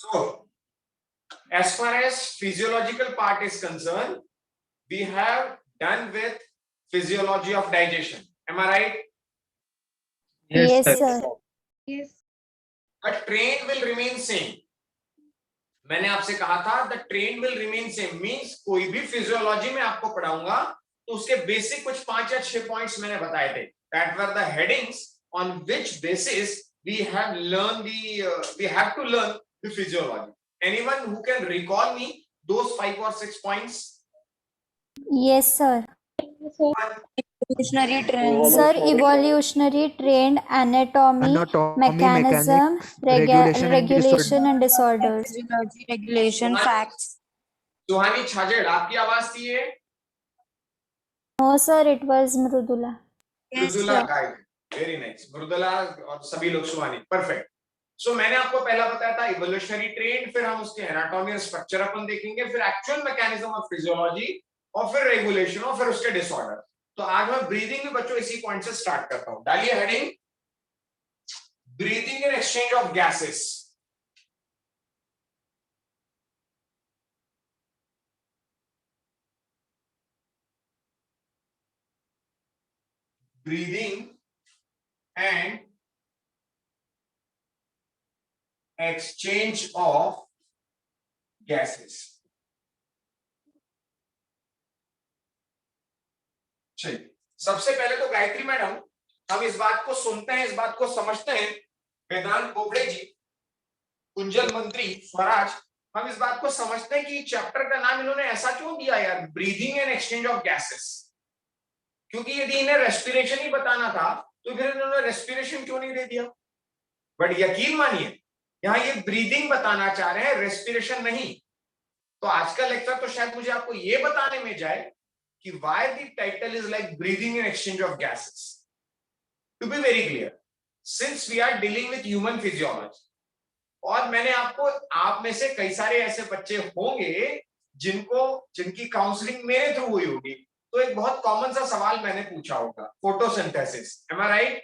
So, as far as physiological part is concerned, we have done with physiology of digestion. Am I right? Yes, sir. Yes. But train will remain same. मैंने आपसे कहा था the train will remain same means कोई भी physiology में आपको पढ़ाऊंगा तो उसके बेसिक कुछ 5 या 6 पॉइंट्स मैंने बताए थे. That were the headings on which basis we have to learn the physiology. Anyone who can recall me those 5 or 6 points? Yes, sir. Evolutionary trends. Sir, evolutionary trend, anatomy, mechanism, regulation and disorders. Physiology, regulation, facts. सुहानी छाजेड़, आपकी आवाज थी ये? No, sir, it was Mrudula. Mridula guide. Very nice. Mridula और सभी लोग सुहानी. Perfect. सो मैंने आपको पहला बताया था इवोल्यूशनरी ट्रेंड, फिर हम उसके एनाटॉमी और स्ट्रक्चर अपन देखेंगे, फिर एक्चुअल मैकेनिज्म ऑफ फिजियोलॉजी और फिर रेगुलेशन और फिर उसके डिसऑर्डर. तो आज मैं ब्रीदिंग में बच्चों इसी पॉइंट से स्टार्ट करता हूं. डालिए heading breathing and exchange of gases. Breathing and exchange of gases. चलिए, सबसे पहले तो गायत्री मैडम, हम इस बात को सुनते हैं, इस बात को समझते हैं. वेदांत बोबड़े जी, कुंजल मंत्री, स्वराज, हम इस बात को समझते हैं कि चैप्टर का नाम इन्होंने ऐसा क्यों दिया यार, breathing and exchange of gases. क्योंकि यदि इन्हें रेस्पिरेशन ही बताना था तो फिर इन्होंने रेस्पिरेशन क्यों नहीं दे दिया. बट यकीन मानिए यहां ये ब्रीदिंग बताना चाह रहे हैं, रेस्पिरेशन नहीं. तो आज का लेक्चर तो शायद मुझे आपको ये बताने में जाए कि why the title is like breathing and exchange of gases. To be very clear, since we are dealing with human physiology, और मैंने आपको, आप में से कई सारे ऐसे बच्चे होंगे जिनकी काउंसलिंग मेरे थ्रू हुई होगी, तो एक बहुत कॉमन सा सवाल मैंने पूछा होगा, photosynthesis. M I right?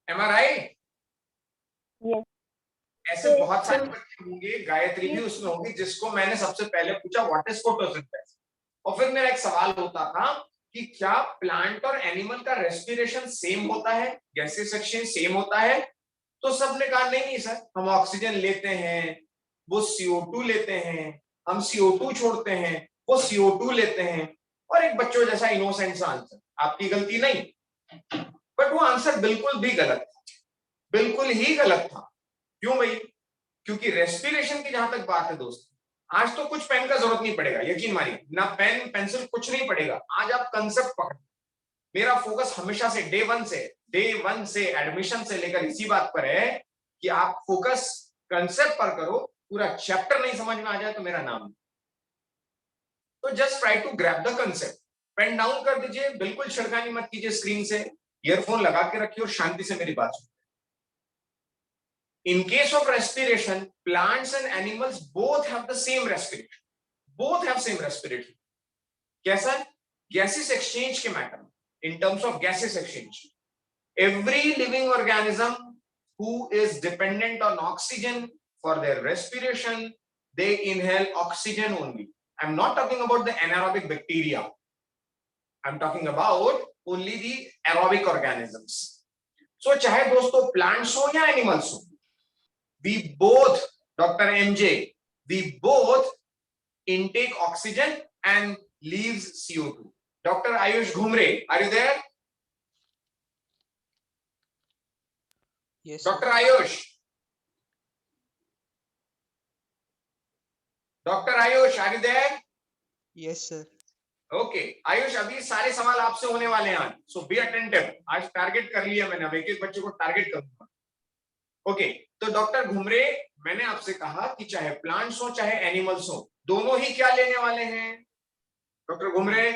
M I right? Yes. ऐसे बहुत सारे बच्चे होंगे, गायत्री भी उसमें होगी, जिसको मैंने सबसे पहले पूछा व्हाट इज फोटोसिंथेसिस. और फिर मेरा एक सवाल होता था कि क्या प्लांट और एनिमल का रेस्पिरेशन सेम होता है, गैसेस एक्सचेंज सेम होता है? तो सबने कहा नहीं नहीं सर, हम ऑक्सीजन लेते हैं, वो CO2 लेते हैं, हम CO2 छोड़ते हैं, वो CO2 लेते हैं. और एक बच्चों जैसा इनोसेंट सा आंसर, आपकी गलती नहीं. बट वो आंसर बिल्कुल भी गलत था, बिल्कुल ही गलत था. क्यों भाई? क्योंकि रेस्पिरेशन की जहां तक बात है दोस्तों, आज तो कुछ पेन का जरूरत नहीं पड़ेगा, यकीन मानिए, ना पेन पेंसिल कुछ नहीं पड़ेगा. आज आप कंसेप्ट पकड़. मेरा फोकस हमेशा से डे वन से एडमिशन से लेकर इसी बात पर है कि आप फोकस कंसेप्ट पर करो. पूरा चैप्टर नहीं समझ में आ जाए तो मेरा नाम नहीं. तो just try to grab the concept. Pen down कर दीजिए, बिल्कुल छिड़कानी मत कीजिए स्क्रीन से, ईयरफोन लगा के रखिए और शांति से मेरी बात सुनिए. In case of respiration, plants and animals both have the same respiration. Both have same respiratory. कैसा? Gases exchange के मैटर में. In terms of gases exchange, every living organism who is dependent on oxygen for their respiration, they inhale oxygen only. I'm not talking about the anaerobic bacteria. I'm talking about only the aerobic organisms. So चाहे दोस्तों plants हो या animals हो, we both, Dr. MJ, we both intake oxygen and leaves CO2. Dr. Ayush Ghumre, are you there? Yes. Dr. Ayush. Dr. Ayush, are you there? Yes, sir. Okay. Ayush, अभी सारे सवाल आपसे होने वाले हैं. So be attentive. आज target कर लिया मैंने, अब एक एक बच्चे को टारगेट करूंगा. ओके. तो डॉक्टर घुमरे, मैंने आपसे कहा कि चाहे प्लांट्स हो चाहे एनिमल्स हो, दोनों ही क्या लेने वाले हैं? Doctor Ghumare,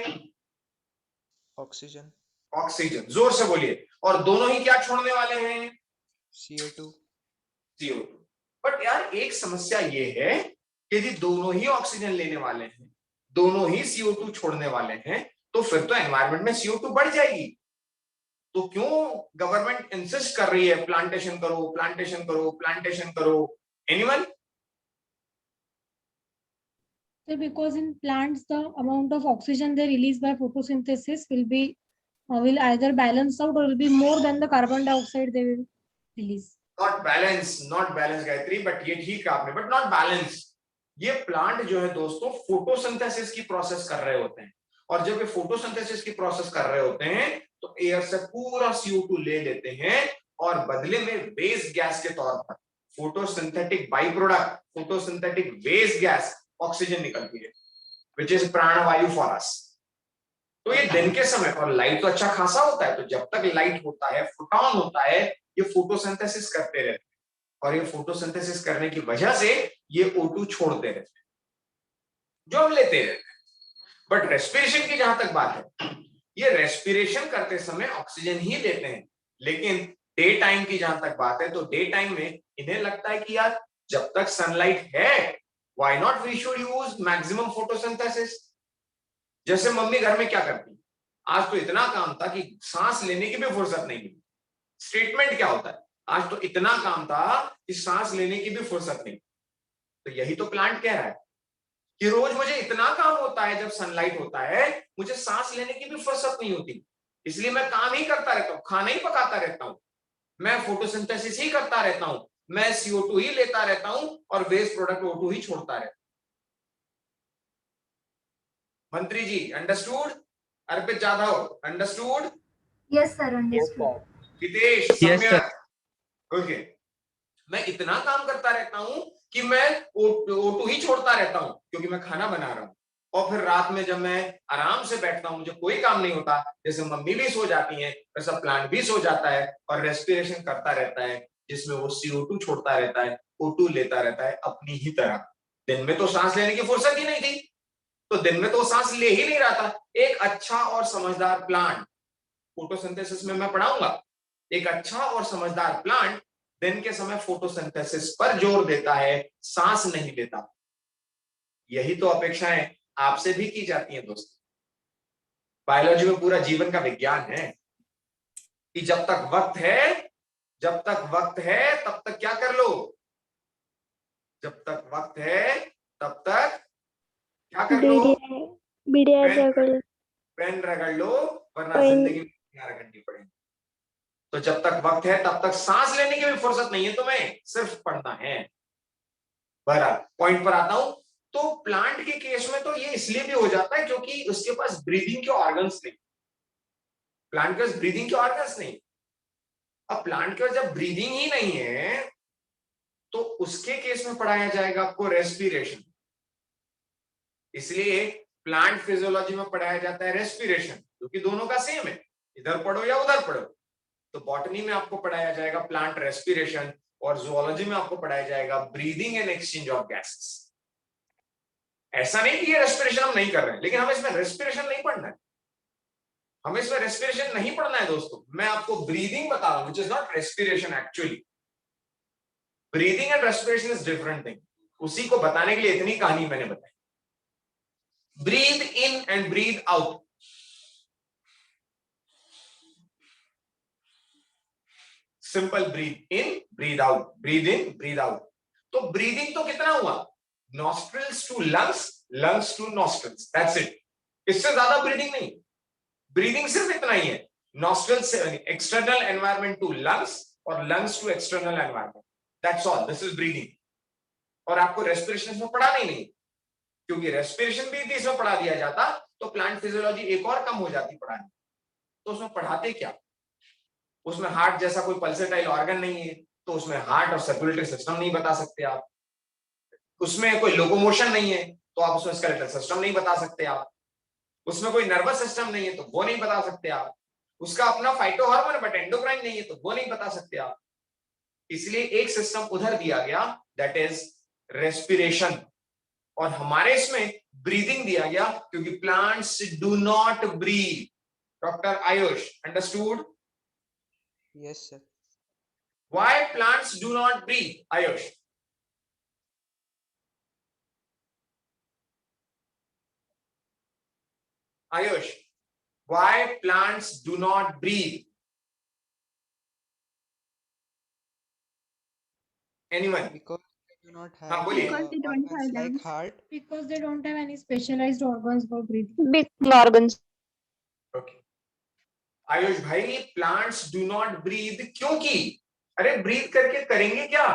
Oxygen. ऑक्सीजन. जोर से बोलिए. और दोनों ही क्या छोड़ने वाले हैं? CO2. CO2. बट यार एक समस्या ये है कि यदि दोनों ही ऑक्सीजन लेने वाले हैं, दोनों ही CO2 छोड़ने वाले हैं, तो फिर तो एनवायरनमेंट में CO2 बढ़ जाएगी. तो क्यों गवर्नमेंट इंसिस्ट कर रही है प्लांटेशन करो, प्लांटेशन करो, प्लांटेशन करो? Anyone? So because in plants the amount of oxygen they release by photosynthesis will either balance out or will be more than the carbon dioxide they will release. Not balance Gayatri, but ये ठीक है आपने, but not balance. ये plant जो है दोस्तों photosynthesis की process कर रहे होते हैं, और जब ये फोटोसिंथेसिस की प्रोसेस कर रहे होते हैं तो एयर से पूरा CO2 ले लेते हैं, और बदले में वेस्ट गैस के तौर पर photosynthetic by product, photosynthetic waste gas oxygen निकलती है, विच इज प्राणवायु फॉर अस। तो ये दिन के समय, और लाइट तो अच्छा खासा होता है, तो जब तक लाइट होता है, फोटोन होता है, ये फोटोसिंथेसिस करते रहते हैं, और ये फोटोसिंथेसिस करने की वजह से ये O2 छोड़ते रहते हैं, जो हम लेते रहते हैं। बट रेस्पिरेशन की जहां तक बात है, ये रेस्पिरेशन करते समय ऑक्सीजन ही लेते हैं, लेकिन डे टाइम की जहां तक बात है, तो डे टाइम में इन्हें लगता है कि यार जब तक सनलाइट है, why not we should use maximum photosynthesis. जैसे मम्मी घर में क्या करती, आज तो इतना काम था कि सांस लेने की भी फुर्सत नहीं मिली। स्टेटमेंट क्या होता है, आज तो इतना काम था कि सांस लेने की भी फुर्सत नहीं। तो यही तो प्लांट कह रहा है कि रोज मुझे इतना काम होता है, जब सनलाइट होता है मुझे सांस लेने की भी फुर्सत नहीं होती, इसलिए मैं काम ही करता रहता हूं, खाना ही पकाता रहता हूं, मैं फोटोसिंथेसिस ही करता रहता हूं, मैं CO2 ही लेता रहता हूं, और वेस्ट प्रोडक्ट O2 ही छोड़ता रहता हूं। Mantri ji understood? Arpit Jadhav understood? Yes, sir. Understood. Hitesh, Yes, sir. Okay, मैं इतना काम करता रहता हूं कि मैं O2 ही छोड़ता रहता हूं, क्योंकि मैं खाना बना रहा हूं, और फिर रात में जब मैं आराम से बैठता हूं, मुझे कोई काम नहीं होता, जैसे मम्मी भी सो जाती है वैसा प्लांट भी सो जाता है और रेस्पिरेशन करता रहता है, जिसमें वो CO2 छोड़ता रहता है, O2 लेता रहता है अपनी ही तरह। दिन में तो सांस लेने की फुर्सत ही नहीं थी, तो दिन में तो सांस ले ही नहीं रहा था। एक अच्छा और समझदार प्लांट, फोटोसिंथेसिस में मैं पढ़ाऊंगा, एक अच्छा और समझदार प्लांट दिन के समय फोटोसिंथेसिस पर जोर देता है, सांस नहीं लेता। यही तो अपेक्षाएं आपसे भी की जाती हैं दोस्तों। बायोलॉजी में पूरा जीवन का विज्ञान है कि जब तक वक्त है, तब तक क्या कर लो, जब तक वक्त है तब तक क्या कर लो, बीड़िया पेन रगड़ पेन रगड़ लो, वरना पेन- जिंदगी में रगड़नी पड़ेगी। तो जब तक वक्त है तब तक सांस लेने की भी फुर्सत नहीं है तुम्हें, सिर्फ पढ़ना है। बहरहाल पॉइंट पर आता हूं, तो प्लांट के केस में तो ये इसलिए भी हो जाता है क्योंकि उसके पास ब्रीदिंग के ऑर्गन्स नहीं, प्लांट के पास ब्रीदिंग के ऑर्गन्स नहीं। अब प्लांट के पास जब ब्रीदिंग ही नहीं है, तो उसके केस में पढ़ाया जाएगा आपको रेस्पिरेशन। इसलिए प्लांट फिजियोलॉजी में पढ़ाया जाता है रेस्पिरेशन, क्योंकि दोनों का सेम है, इधर पढ़ो या उधर पढ़ो। तो बॉटनी में आपको पढ़ाया जाएगा प्लांट रेस्पिरेशन, और जूलॉजी में आपको पढ़ाया जाएगा breathing and exchange of gases. ऐसा नहीं कि ये रेस्पिरेशन हम नहीं कर रहे हैं, लेकिन हमें इसमें रेस्पिरेशन नहीं पढ़ना है, हमें इसमें रेस्पिरेशन नहीं पढ़ना है दोस्तों। मैं आपको ब्रीदिंग बता रहा हूं, which is not respiration actually. Breathing and respiration is different thing. उसी को बताने के लिए इतनी कहानी मैंने बताई। Breathe in and breathe out, simple breathe in breathe out, breathe in breathe out. तो ब्रीदिंग तो कितना हुआ, nostrils to lungs, lungs to nostrils, that's it. इससे ज्यादा ब्रीदिंग नहीं, ब्रीदिंग सिर्फ इतना ही है, नॉस्ट्रिल्स से एक्सटर्नल एनवायरनमेंट टू लंग्स और lungs to external environment, that's all, this is breathing. और आपको रेस्पिरेशन में पढ़ाना ही नहीं, क्योंकि रेस्पिरेशन भी यदि इसमें पढ़ा दिया जाता तो प्लांट फिजियोलॉजी एक और कम हो जाती पढ़ाने। तो उसमें पढ़ाते क्या, उसमें हार्ट जैसा कोई पल्सेटाइल ऑर्गन नहीं है, तो उसमें हार्ट और सर्कुलेटरी सिस्टम नहीं बता सकते आप। उसमें कोई लोकोमोशन नहीं है, तो आप उसमें स्केलेटल सिस्टम नहीं बता सकते आप। उसमें कोई नर्वस सिस्टम नहीं है, तो वो नहीं बता सकते आप। उसका अपना फाइटो हार्मोन बट एंडोक्राइन नहीं है, तो वो नहीं बता सकते आप। इसलिए एक सिस्टम उधर दिया गया, दैट इज रेस्पिरेशन, और हमारे इसमें ब्रीदिंग दिया गया, क्योंकि plants do not breathe. Doctor Ayush understood? Yes, sir. Why plants do not breathe, Ayush? Ayush, why plants do not breathe? Anyone? Because they do not हाँ, have बोलिए। Because they don't organs have like lungs. heart. Because they don't have any specialized organs for breathing. Big organs. Okay Ayush भाई, plants do not breathe क्योंकि, अरे breathe करके करेंगे क्या?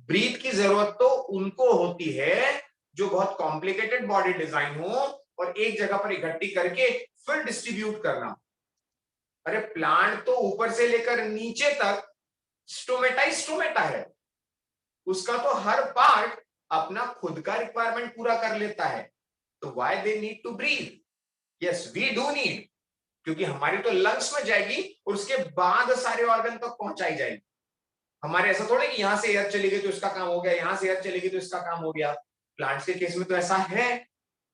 Breathe की जरूरत तो उनको होती है जो बहुत कॉम्प्लिकेटेड बॉडी डिजाइन हो और एक जगह पर इकट्ठी करके फिर डिस्ट्रीब्यूट करना। अरे प्लांट तो ऊपर से लेकर नीचे तक स्टोमेटा है, उसका तो हर पार्ट अपना खुद का रिक्वायरमेंट पूरा कर लेता है। तो why they need to breathe? Yes we do need, क्योंकि हमारी तो लंग्स में जाएगी और उसके बाद सारे ऑर्गन तक पहुंचाई जाएगी। हमारे ऐसा थोड़ा कि यहां से एयर चली गई तो इसका काम हो गया, यहां से एयर चली गई तो इसका काम हो गया। प्लांट्स के केस में तो ऐसा है,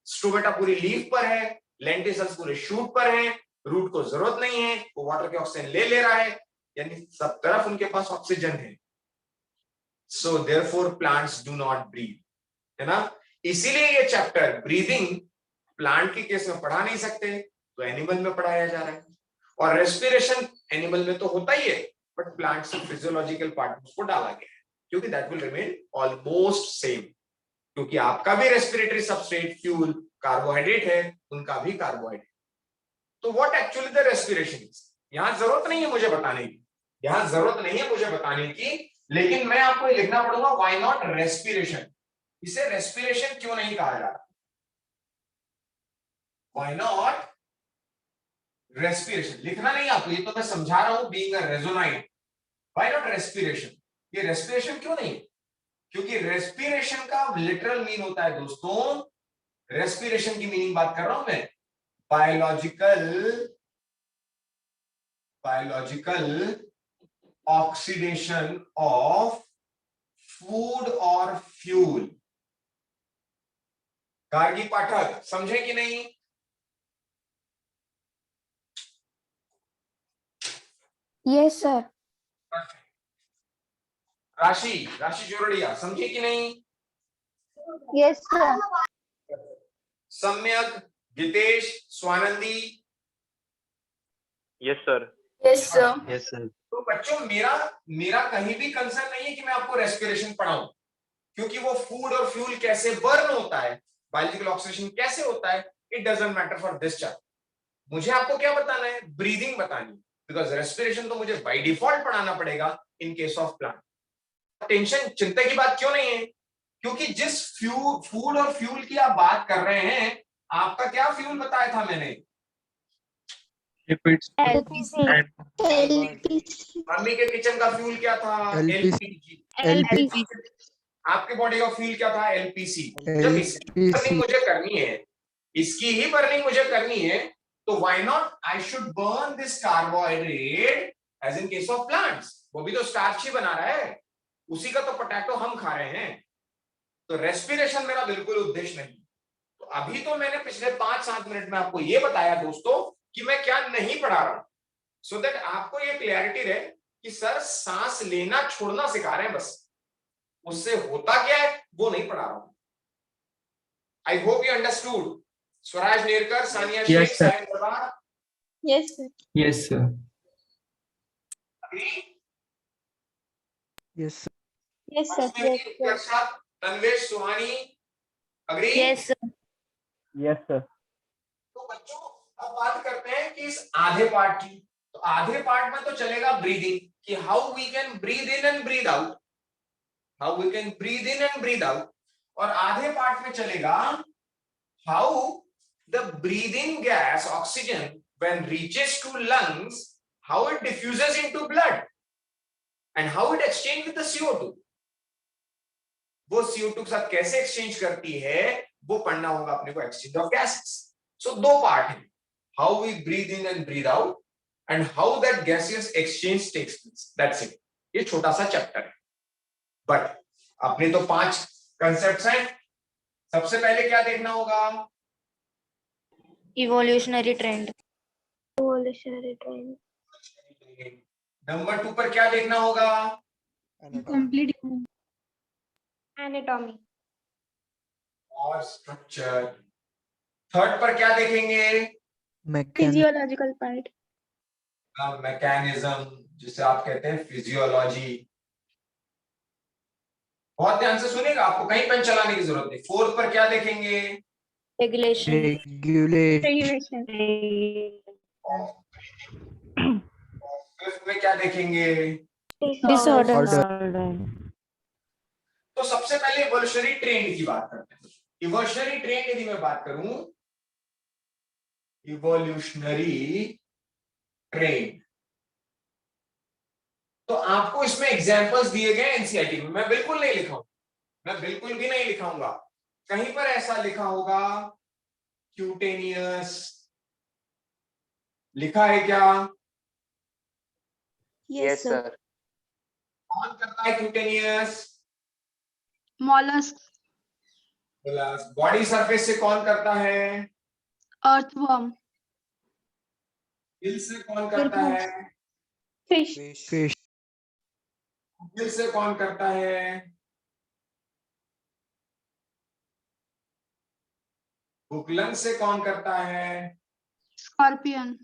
स्टोमेटा पूरी लीफ पर है, लेंटिसल्स पूरे शूट पर है, रूट को जरूरत नहीं है, वो वाटर के ऑक्सीजन ले रहा है, यानी सब तरफ उनके पास ऑक्सीजन है। So therefore plants do not breathe, है ना। इसीलिए ये चैप्टर ब्रीदिंग प्लांट के केस में पढ़ा नहीं सकते, तो एनिमल में पढ़ाया जा रहा है। और रेस्पिरेशन एनिमल में तो होता ही है, बट प्लांट से फिजियोलॉजिकल पार्ट उसको डाला गया है, क्योंकि that will remain almost same, क्योंकि आपका भी रेस्पिरेटरी सबस्ट्रेट फ्यूल कार्बोहाइड्रेट है, उनका भी कार्बोहाइड्रेट। तो what actually the respiration is, यहां जरूरत नहीं है मुझे बताने की, यहां जरूरत नहीं है मुझे बताने की, लेकिन मैं आपको ये लिखना पड़ूंगा, व्हाई नॉट रेस्पिरेशन। इसे रेस्पिरेशन क्यों नहीं कहा जाता? व्हाई नॉट रेस्पिरेशन लिखना नहीं आपको, ये तो मैं समझा रहा हूं, being a resonate. Why not respiration? ये रेस्पिरेशन क्यों नहीं? क्योंकि रेस्पिरेशन का लिटरल मीन होता है दोस्तों, रेस्पिरेशन की मीनिंग बात कर रहा हूं मैं, बायोलॉजिकल ऑक्सीडेशन ऑफ फूड और फ्यूल। गार्गी पाठक समझे कि नहीं? Yes, sir. राशि जोरड़िया समझे कि नहीं? Yes, sir. Samyak, Geetesh, Swanandi. Yes sir. Yes, sir. Yes, sir. तो बच्चों मेरा कहीं भी कंसर्न नहीं है कि मैं आपको रेस्पिरेशन पढ़ाऊं, क्योंकि वो फूड और फ्यूल कैसे बर्न होता है, बायोलॉजिकल ऑक्सीडेशन कैसे होता है, it doesn't matter for this chapter. मुझे आपको क्या बताना है? ब्रीदिंग बतानी, बिकॉज रेस्पिरेशन तो मुझे बाय डिफॉल्ट पढ़ाना पड़ेगा इन केस ऑफ प्लांट। टेंशन चिंता की बात क्यों नहीं है? क्योंकि जिस फूड और फ्यूल की आप बात कर रहे हैं, आपका क्या फ्यूल बताया था मैंने? LPC. मम्मी के किचन का फ्यूल क्या था? LPG. LPG। आपके बॉडी का फ्यूल क्या था? एलपीसी। जब इसकी बर्निंग मुझे करनी है, इसकी ही बर्निंग मुझे करनी है, तो why not I should burn this carbohydrate as in case of plants. वो भी तो स्टार्च ही बना रहा है, उसी का तो पोटैटो हम खा रहे हैं। तो रेस्पिरेशन मेरा बिल्कुल उद्देश्य नहीं। तो अभी तो मैंने पिछले 5-7 मिनट में आपको ये बताया दोस्तों कि मैं क्या नहीं पढ़ा रहा हूं, सो दैट आपको ये क्लैरिटी रहे कि सर सांस लेना छोड़ना सिखा रहे हैं, बस उससे होता क्या है वो नहीं पढ़ा रहा हूं। I hope you understood. Swaraj Nerkar, Sania Shaikh, Sayan Darbar. Yes, sir. Yes, sir. Agree? Yes, sir. Yes, sir. Yes, sir. दर्शक, तन्वेश, सुहानी, agree? Yes, sir. Yes, sir. तो बच्चों अब बात करते हैं कि इस आधे पार्ट की। तो आधे पार्ट में तो चलेगा ब्रीदिंग, कि how we can breathe in and breathe out, how we can breathe in and breathe out. और आधे पार्ट में चलेगा how the breathing gas oxygen when reaches to lungs, how it diffuses into blood and how it exchange with the CO2। वो CO2 के साथ कैसे exchange करती है वो पढ़ना होगा अपने को, एक्सचेंज ऑफ गैसेस। सो दो पार्ट है, how we breathe in and breathe out and how that gaseous exchange takes place. That's it. ये छोटा सा चैप्टर है, बट अपने तो 5 कंसेप्ट्स हैं। सबसे पहले क्या देखना होगा? Evolutionary trend. Evolutionary trend. Number 2 पर क्या देखना होगा? Anatomy. Complete Anatomy. और स्ट्रक्चर। थर्ड पर क्या देखेंगे? Physiological part. मैकेनिज्म, जिसे आप कहते हैं फिजियोलॉजी। बहुत ध्यान से सुनेगा, आपको कहीं पेन चलाने की जरूरत नहीं। 4 पर क्या देखेंगे? Regulation. Regulation. फिफ्थ में क्या देखेंगे? Disorder. Order. तो सबसे पहले इवोल्यूशनरी ट्रेंड की बात करते हैं। इवोल्यूशनरी ट्रेंड यदि मैं बात करूं, इवोल्यूशनरी ट्रेंड, तो आपको इसमें एग्जांपल्स दिए गए एनसीईआरटी में। मैं बिल्कुल नहीं लिखाऊंगा, मैं बिल्कुल भी नहीं लिखाऊंगा। कहीं पर ऐसा लिखा होगा क्यूटेनियस, लिखा है क्या? Yes, sir. कौन करता है क्यूटेनियस? Mollusk. बॉडी सरफेस से कौन करता है? Earthworm. गिल से कौन करता है? Fish. Fish. गिल से कौन करता है? बुकलन से कौन करता है? Scorpion.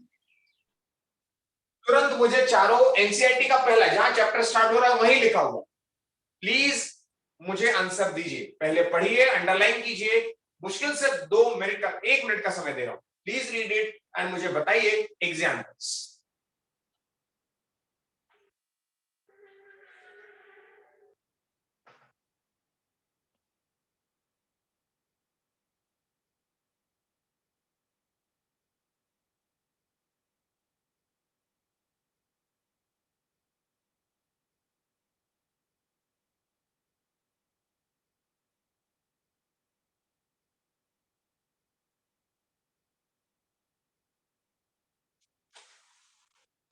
तुरंत मुझे चारों एनसीईआरटी का पहला जहां चैप्टर स्टार्ट हो रहा है वही लिखा हुआ, प्लीज मुझे आंसर दीजिए। पहले पढ़िए, अंडरलाइन कीजिए। मुश्किल से 2 मिनट का, 1 मिनट का समय दे रहा हूं। प्लीज रीड इट एंड मुझे बताइए examples.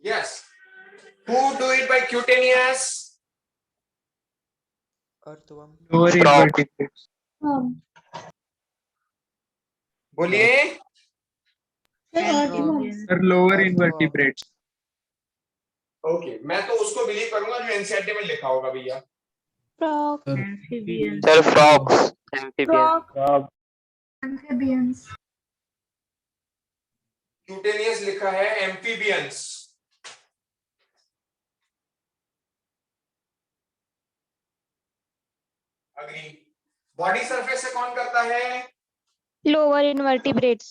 Yes. Who do it by cutaneous? Earthworm. Lower invertebrates. बोलिए। Earthworm. Sir, lower Earthworm. invertebrates. Okay, मैं तो उसको बिलीव करूंगा जो एनसीईआरटी में लिखा होगा भैया। Frog. Sir, frogs. Frog. Amphibians. Cutaneous लिखा है एम्फीबियंस। अग्री। बॉडी सरफेस से कौन करता है? Lower invertebrates.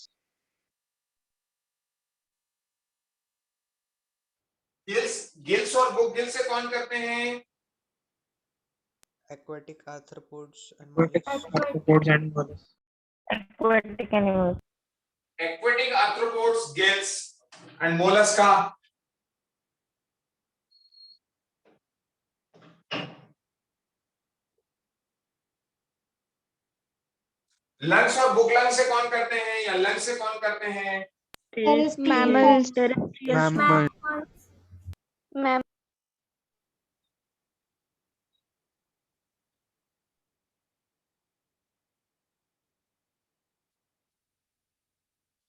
गिल्स, गिल्स और बुक गिल से कौन करते हैं? Aquatic arthropods and Aquatic mollusks. arthropods and mollusks. Aquatic animals. Aquatic arthropods, gills and Mollusca. Lungs और बुक लंग से कौन करते हैं, या लंग से कौन करते हैं? Mammals. Mammal.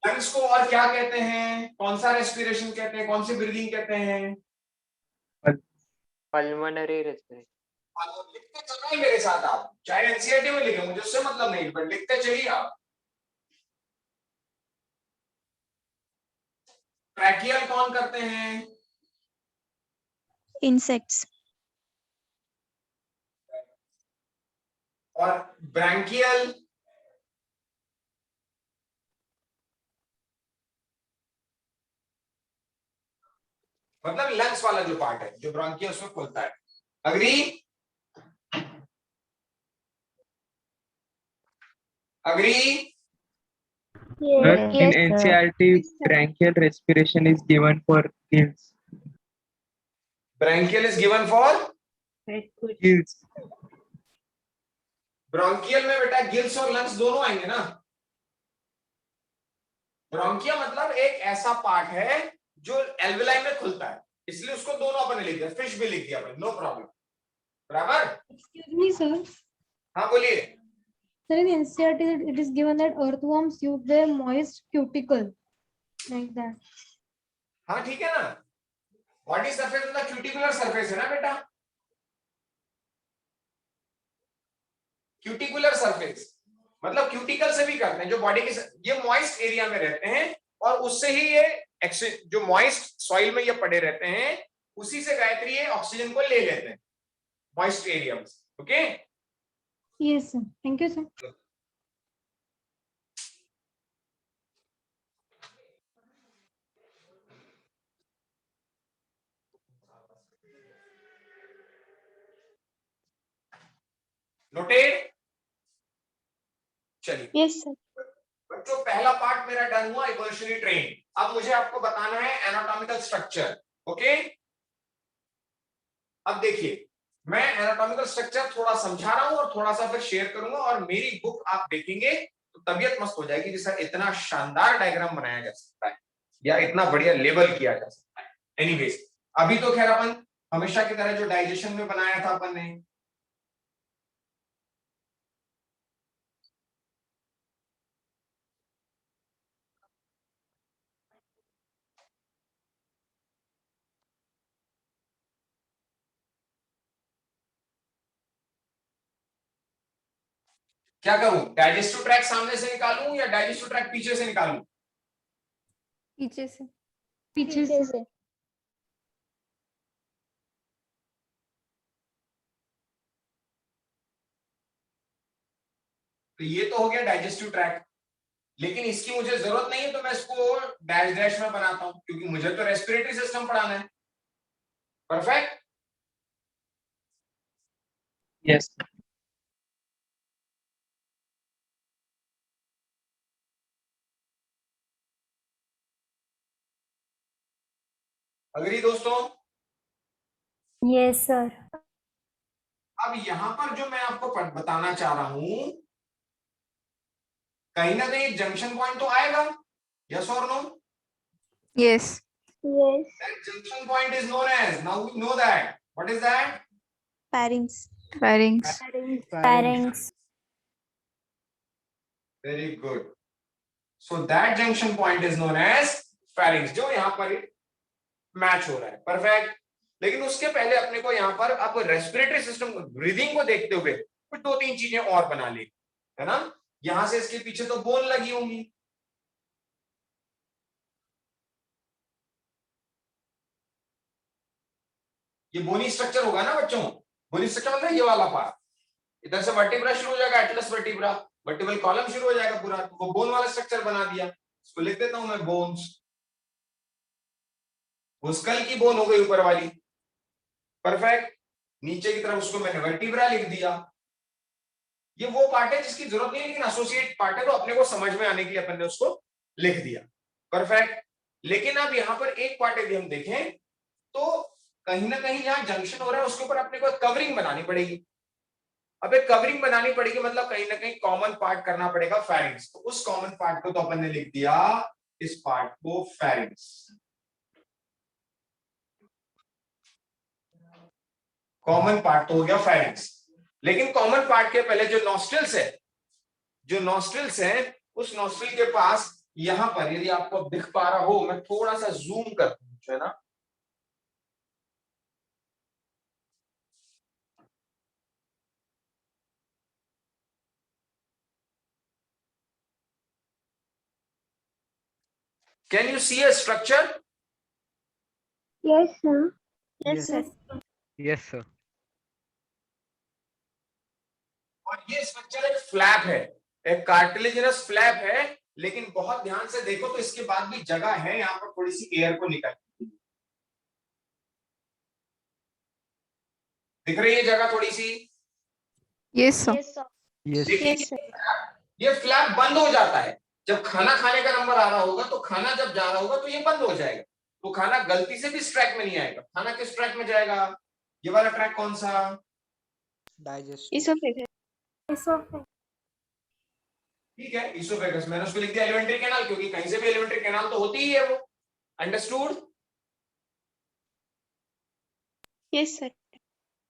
लंग्स को और क्या कहते हैं? कौन सा रेस्पिरेशन कहते हैं, कौन सी ब्रीदिंग कहते हैं? Pulmonary respiration. लिखते चलिए मेरे साथ आप, चाहे एनसीईआरटी में लिखे, मुझे उससे मतलब नहीं, पर लिखते चलिए आप। ट्रैकियल कौन करते हैं? Insects. और ब्रैंकियल? मतलब लंग्स वाला जो पार्ट है, जो ब्रोंकिया उसमें खुलता है। Agree? Agree? Sir, in NCERT, branchial respiration is given for gills. Branchial is given for Gills. Bronchial में बेटा गिल्स और लंग्स दोनों आएंगे ना। ब्रोंकिया मतलब एक ऐसा पार्ट है जो एल्वेलाई में खुलता है, इसलिए उसको दोनों अपन ने लिख दिया, फिश भी लिख दिया अपन, नो प्रॉब्लम। बराबर? Excuse me, sir. हाँ बोलिए। Sir, in NCERT, it is given that earthworms use their moist cuticle, like that. हाँ ठीक है ना, बॉडी सरफेस मतलब क्यूटिकुलर सरफेस है ना बेटा, क्यूटिकुलर सरफेस मतलब क्यूटिकल से भी करते हैं, जो बॉडी के ये मॉइस्ट एरिया में रहते हैं, और उससे ही ये जो मॉइस्ट सॉइल में ये पड़े रहते हैं, उसी से गायत्री ये ऑक्सीजन को ले लेते हैं मॉइस्ट एरिया में। Okay, Yes, sir. Thank you, sir. Noted? चलिए Yes, sir. बच्चों, पहला पार्ट मेरा डन हुआ, इवोल्यूशनरी ट्रेन। अब मुझे आपको बताना है एनाटॉमिकल स्ट्रक्चर। ओके, अब देखिए, मैं एनाटॉमिकल स्ट्रक्चर थोड़ा समझा रहा हूं और थोड़ा सा फिर शेयर करूंगा, और मेरी बुक आप देखेंगे तो तबीयत मस्त हो जाएगी, जिसका इतना शानदार डायग्राम बनाया जा सकता है या इतना बढ़िया लेबल किया जा सकता है। एनीवेज, अभी तो खैर अपन हमेशा की तरह जो डाइजेशन में बनाया था अपन ने, क्या करूं, डाइजेस्टिव ट्रैक्ट सामने से निकालूं या डाइजेस्टिव ट्रैक्ट पीछे से निकालूं? पीछे से। पीछे से। तो ये तो हो गया डाइजेस्टिव ट्रैक्ट, लेकिन इसकी मुझे जरूरत नहीं है, तो मैं इसको डैश डैश में बनाता हूं, क्योंकि मुझे तो रेस्पिरेटरी सिस्टम पढ़ाना है। परफेक्ट। Yes. अग्री दोस्तों? Yes, sir. अब यहां पर जो मैं आपको बताना चाह रहा हूं, कहीं ना कहीं जंक्शन पॉइंट तो आएगा, यस और no? Yes. Yes. That junction point is known as, now we know that. What is that? Pharynx. Pharynx. Pharynx. Very good. So that junction point is known as pharynx, जो यहां पर match हो रहा है। Perfect. लेकिन उसके पहले अपने को यहां पर अब रेस्पिरेटरी सिस्टम, ब्रीदिंग को देखते हुए कुछ दो तीन चीजें और बना ली, है ना? यहां से इसके पीछे तो बोन लगी होंगी, ये बोनी स्ट्रक्चर होगा ना बच्चों। बोनी स्ट्रक्चर मतलब ये वाला पार्ट, इधर से वर्टिब्रा शुरू हो जाएगा, एटलस वर्टिब्रा, वर्टिब्रल कॉलम शुरू हो जाएगा पूरा, तो वो बोन वाला स्ट्रक्चर बना दिया। इसको लिख देता हूं मैं बोन्स। वो स्कल की बोन हो गई ऊपर वाली। परफेक्ट। नीचे की तरफ उसको मैंने वर्टिब्रा लिख दिया। ये वो पार्ट है जिसकी जरूरत नहीं है, लेकिन एसोसिएट पार्ट है, तो अपने को समझ में आने के लिए अपन ने उसको लिख दिया। परफेक्ट। लेकिन अब यहाँ पर एक पार्ट यदि हम देखें तो कहीं ना कहीं जहां जंक्शन हो रहा है उसके ऊपर अपने को कवरिंग बनानी पड़ेगी। अब एक कवरिंग बनानी पड़ेगी मतलब कहीं ना कहीं कॉमन पार्ट करना पड़ेगा, फेरिंग्स। तो उस कॉमन पार्ट को तो अपन ने लिख दिया, इस पार्ट को फेरिंग्स। कॉमन पार्ट तो हो गया फेरिंग्स, लेकिन कॉमन पार्ट के पहले जो नॉस्ट्रिल्स है, जो नॉस्ट्रिल्स है, उस नॉस्ट्रिल के पास यहां पर, यदि आपको दिख पा रहा हो, मैं थोड़ा सा जूम करता हूं, है ना? Can you see a structure? Yes, sir. Yes. sir. Yes, sir. और ये स्ट्रक्चर एक फ्लैप है, एक कार्टिलेजिनस फ्लैप है, लेकिन बहुत ध्यान से देखो तो इसके बाद भी जगह है यहाँ पर थोड़ी सी एयर को निकालने की। दिख रही है जगह थोड़ी सी? Yes, sir. Yes. देखिए, ये फ्लैप बंद हो जाता है जब खाना खाने का नंबर आ रहा होगा, तो खाना जब जा रहा होगा तो ये बंद हो जाएगा, तो खाना गलती से भी इस ट्रैक में नहीं आएगा। खाना किस ट्रैक में जाएगा? ये वाला ट्रैक कौन सा? Digestive. Esophagus. ठीक है, इसोफेगस। मैंने उसको लिख दिया एलिमेंट्री कैनाल, क्योंकि कहीं से भी एलिमेंट्री कैनाल तो होती ही है वो। अंडरस्टूड? Yes, sir.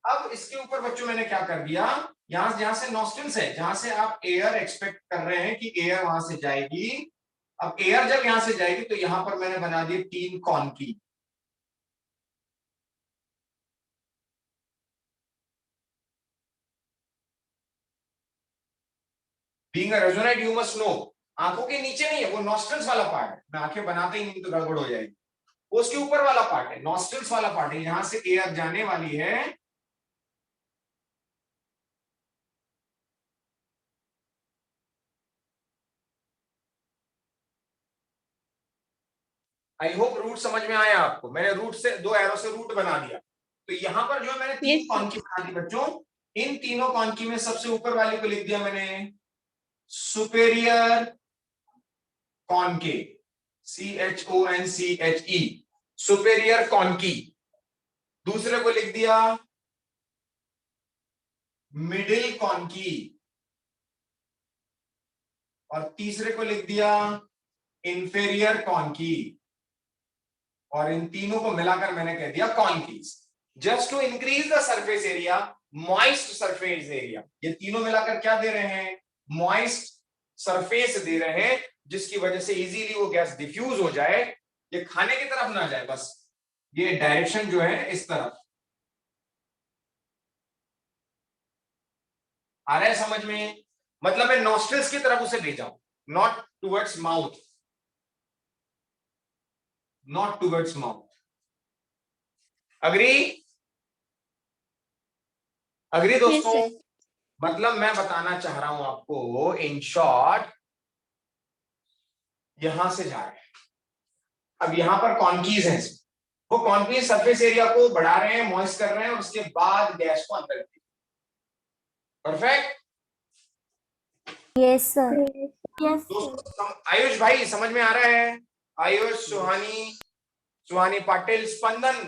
अब इसके ऊपर बच्चों मैंने क्या कर दिया, यहां जहां से नॉस्ट्रिल्स है, जहां से आप एयर एक्सपेक्ट कर रहे हैं कि एयर वहां से जाएगी, अब एयर जब यहां से जाएगी तो यहां पर मैंने बना दी 3 conchae. Being a resonate you must know, आंखों के नीचे नहीं है, वो नॉस्ट्रिल्स वाला पार्ट है। मैं आंखें बनाते ही नहीं तो गड़बड़ हो जाएगी। वो उसके ऊपर वाला पार्ट है, नॉस्ट्रिल्स वाला पार्ट है, यहां से एयर जाने वाली है। आई होप रूट समझ में आया आपको। मैंने रूट से 2 एरो से रूट बना दिया। तो यहां पर जो है मैंने 3 Yes, sir. कॉनकी बना दी बच्चों। इन तीनों कॉनकी में सबसे ऊपर वाले को लिख दिया मैंने सुपेरियर कॉनकेव, CHONCHE, सुपेरियर कॉनकी। दूसरे को लिख दिया मिडिल कॉनकी, और तीसरे को लिख दिया इंफेरियर कॉनकी, और इन तीनों को मिलाकर मैंने कह दिया conchae. Just to increase the surface area, moist surface area. ये तीनों मिलाकर क्या दे रहे हैं? मॉइस्ट सरफेस दे रहे हैं, जिसकी वजह से इजीली वो गैस डिफ्यूज हो जाए, ये खाने की तरफ ना जाए, बस ये डायरेक्शन जो है इस तरफ आ रहा है समझ में? मतलब मैं नॉस्ट्रिल्स की तरफ उसे ले जाऊं, not towards mouth, not towards mouth. Agree? Agree दोस्तों? Yes, मतलब मैं बताना चाह रहा हूं आपको, इन शॉर्ट यहां से जा रहे हैं, अब यहां पर कॉनकीज हैं, वो कॉनकीज सरफेस एरिया को बढ़ा रहे हैं, मॉइस्ट कर रहे हैं, और उसके बाद गैस को अंदर। परफेक्ट। Yes, sir. Yes. दोस्तों आयुष भाई समझ में आ रहा है? आयुष, सुहानी पाटिल, स्पंदन,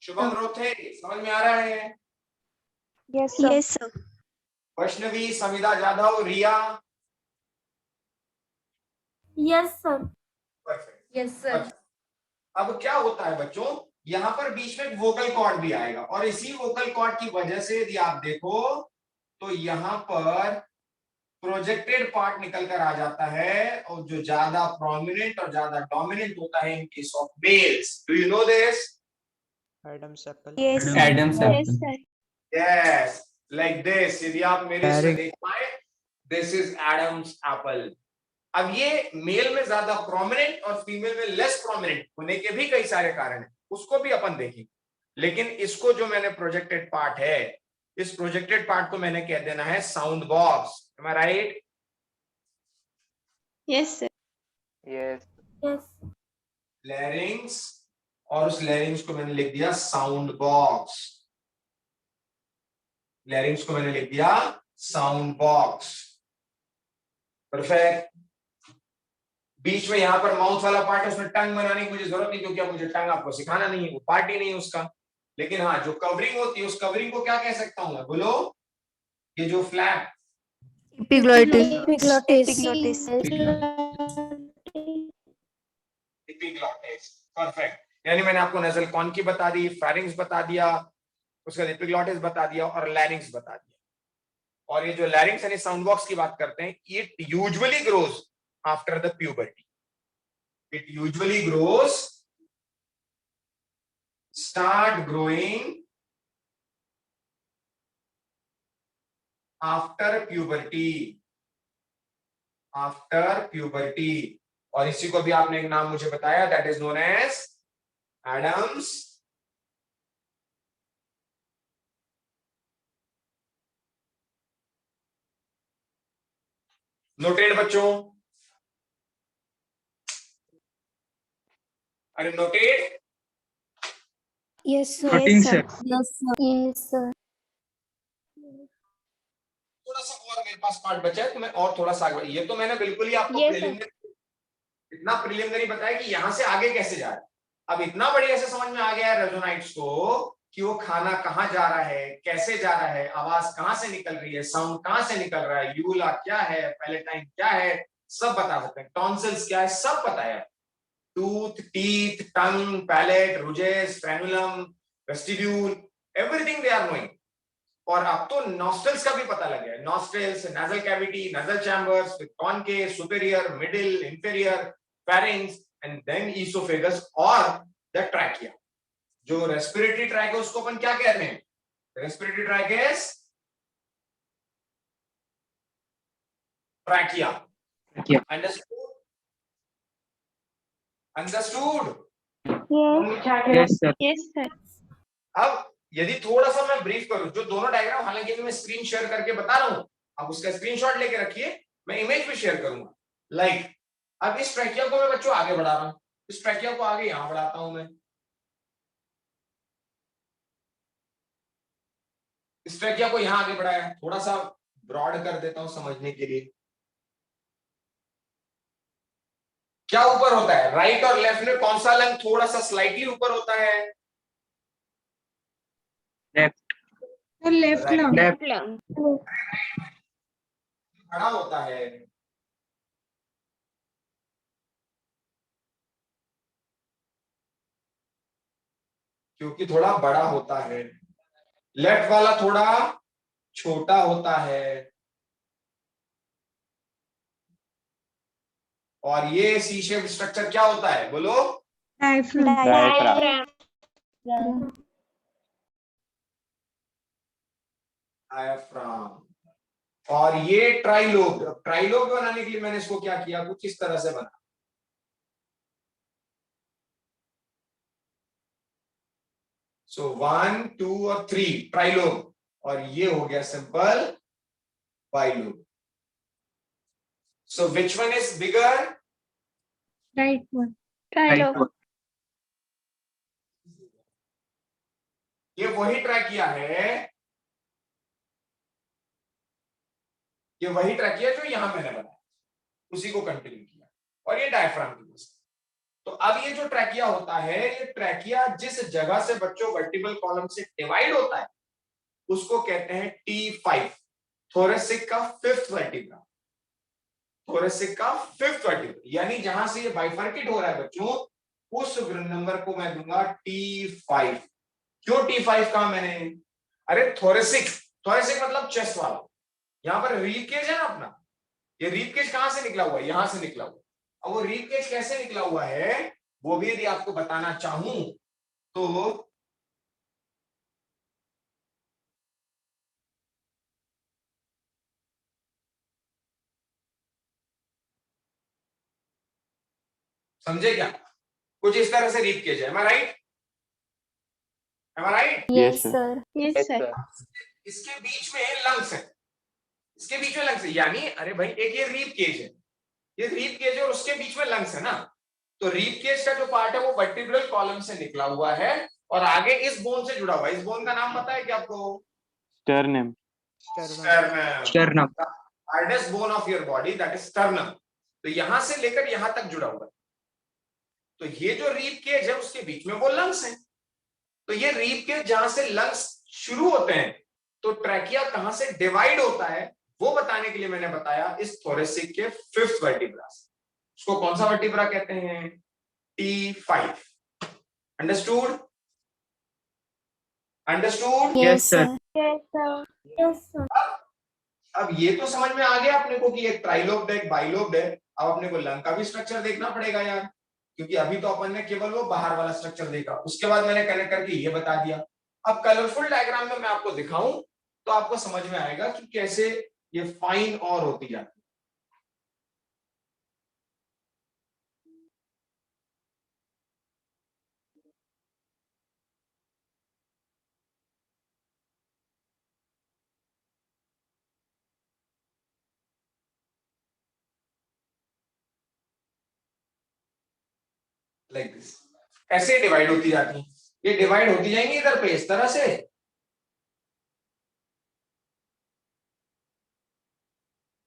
शुभम रोथे, समझ में आ रहा है? Yes, sir. Yes, sir. Vaishnavi, समिधा जाधव, रिया? Yes, sir. Perfect. Yes, sir. अब क्या होता है बच्चों, यहां पर बीच में वोकल कॉर्ड भी आएगा, और इसी वोकल कॉर्ड की वजह से यदि आप देखो तो यहां पर प्रोजेक्टेड पार्ट निकल कर आ जाता है, और जो ज्यादा प्रोमिनेंट और ज्यादा डोमिनेंट होता है इन case of males. Do you know this? Adam's apple. Yes, sir. Adam's Yes, apple. sir. Yes, like this. यदि आप मेरे से Very- देख पाए, दिस इज एडम्स एप्पल। अब ये मेल में ज्यादा प्रोमिनेंट और फीमेल में लेस प्रोमिनेंट होने के भी कई सारे कारण हैं, उसको भी अपन देखेंगे। लेकिन इसको जो मैंने प्रोजेक्टेड पार्ट है, इस प्रोजेक्टेड पार्ट को मैंने कह देना है sound box. Am I right? Yes, sir. Yes. Yes. Larynx, और उस लैरिंग्स को मैंने लिख दिया साउंड बॉक्स। लैरिंग्स को मैंने लिख दिया साउंड बॉक्स। परफेक्ट। बीच में यहां पर माउथ वाला पार्ट है, उसमें टंग बनाने की मुझे जरूरत नहीं, क्योंकि अब मुझे टंग आपको सिखाना नहीं है, वो पार्ट ही नहीं है उसका। लेकिन हाँ, जो कवरिंग होती है, उस कवरिंग को क्या कह सकता हूं मैं? बोलो, ये जो flap, Epiglottis. Epiglottis. Epiglottis. Perfect. यानी मैंने आपको नजल कॉनकी बता दी, फेरिंग्स बता दिया, उसका एपिग्लॉटिस बता दिया, और लैरिंग्स बता दिया। और ये जो लैरिंग्स यानी साउंड बॉक्स की बात करते हैं, it usually grows after the puberty. It usually grows, start growing after puberty. After puberty. और इसी को भी आपने एक नाम मुझे बताया, that is known as Adam's noted बच्चों? अरे noted? Yes, sir. Noting, sir. Yes, sir. Yes, sir. थोड़ा सा और मेरे पास पार्ट बचा है, तो मैं और थोड़ा सा आगे, ये तो मैंने बिल्कुल ही आपको Yes, sir. प्रिलिमिनरी, इतना प्रिलिमिनरी बताया कि यहां से आगे कैसे जा रहा है। अब इतना बढ़िया से समझ में आ गया है रेजोनाइट्स को, कि वो खाना कहाँ जा रहा है, कैसे जा रहा है, आवाज कहाँ से निकल रही है, साउंड कहाँ से निकल रहा है, यूला क्या है, पैलेटाइन क्या है, सब बता सकते हैं, टॉन्सिल्स क्या है, सब पता है। Tooth, teeth, tongue, palate, rugae, frenulum, vestibule, everything they are knowing. और अब तो नॉस्ट्रल्स का भी पता लग गया है, nostrils, nasal cavity, nasal chambers with concave, superior, middle, inferior, pharynx, and then oesophagus और द ट्रैकिया। जो रेस्पिरेटरी ट्रैक है उसको अपन क्या कह रहे हैं? Respiratory tract is trachea. Yeah. Understood? Understood? Yes, sir. Yes, sir. अब यदि थोड़ा सा मैं ब्रीफ करूं, जो दोनों डायग्राम हालांकि मैं स्क्रीन शेयर करके बता रहा हूं, अब उसका स्क्रीनशॉट लेके रखिए, मैं इमेज भी शेयर करूंगा। लाइक अब इस ट्रैकिया को मैं बच्चों आगे बढ़ा रहा हूं, इस ट्रैकिया को आगे यहां बढ़ाता हूं मैं, इस ट्रैकिया को यहां आगे बढ़ाया, थोड़ा सा ब्रॉड कर देता हूं समझने के लिए। क्या ऊपर होता है, राइट और लेफ्ट में कौन सा लंग थोड़ा सा स्लाइटली ऊपर होता है? Left sir left Right. Lung. Left बड़ा होता है, क्योंकि थोड़ा बड़ा होता है, लेफ्ट वाला थोड़ा छोटा होता है, और ये सी शेप स्ट्रक्चर क्या होता है बोलो? डायफ्राम। डायफ्राम। और ये ट्राइलोब, ट्राइलोब बनाने के लिए मैंने इसको क्या किया, कुछ इस तरह से बना। सो 1 2 और 3 ट्राइलोब, और ये हो गया simple bilobe. So which one is bigger? Right one. Right ये वही ट्रैकिया है, ये वही ट्रैकिया जो यहां मैंने बनाया, उसी को कंटिन्यू किया, और ये डायफ्राम की वजह से। तो अब ये जो ट्रैकिया होता है, ये ट्रैकिया जिस जगह से बच्चों वर्टिब्रल कॉलम से डिवाइड होता है उसको कहते हैं T5, थोरेसिक का 5th वर्टिब्रा, थोरेसिक का 5th वर्टिब्रा, यानी जहां से ये बाइफर्केट हो रहा है बच्चों, उस नंबर को मैं दूंगा T5। क्यों T5 कहा मैंने? अरे थोरेसिक, थोरेसिक मतलब चेस्ट वाला, यहां पर रीब केज है ना अपना, ये रीब केज कहां से निकला हुआ है? यहां से निकला हुआ है। अब वो रीब केज कैसे निकला हुआ है वो भी यदि आपको बताना चाहूं तो समझे क्या? कुछ इस तरह से रीब केज है, M I right? M I right? Yes, sir. Yes, sir. इसके बीच में लंग्स है, इसके बीच में लंग्स है, यानी अरे भाई एक ये रीब केज है, ये रीब केज है और उसके बीच में लंग्स है ना, तो रीब केज का जो पार्ट है वो वर्टिब्रल कॉलम से निकला हुआ है और आगे इस बोन से जुड़ा हुआ है। इस बोन का नाम पता है क्या आपको? sternum sternum, hardest bone of your body, that is sternum. तो यहां से लेकर यहां तक जुड़ा हुआ है, तो ये जो रीब केज है उसके बीच में वो लंग्स हैं। तो ये रीब केज जहां से लंग्स शुरू होते हैं, तो ट्रैकिया कहां से डिवाइड होता है वो बताने के लिए मैंने बताया इस थोरेसिक के 5th वर्टिब्रा से। उसको कौन सा वर्टिब्रा कहते हैं? T5। Understood? Understood? Yes, sir. sir. Yes, sir. अब ये तो समझ में आ गया अपने को कि एक ट्राइलोब्ड है, एक बाइलोब्ड है। अब अपने को लंग का भी स्ट्रक्चर देखना पड़ेगा यार, क्योंकि अभी तो अपन ने केवल वो बाहर वाला स्ट्रक्चर देखा, उसके बाद मैंने कनेक्ट करके ये बता दिया। अब कलरफुल डायग्राम में मैं आपको दिखाऊं तो आपको समझ में आएगा कि कैसे ये फाइन और होती जाती है। लाइक दिस, ऐसे डिवाइड होती जाती है, ये डिवाइड होती जाएंगी इधर पे इस तरह से,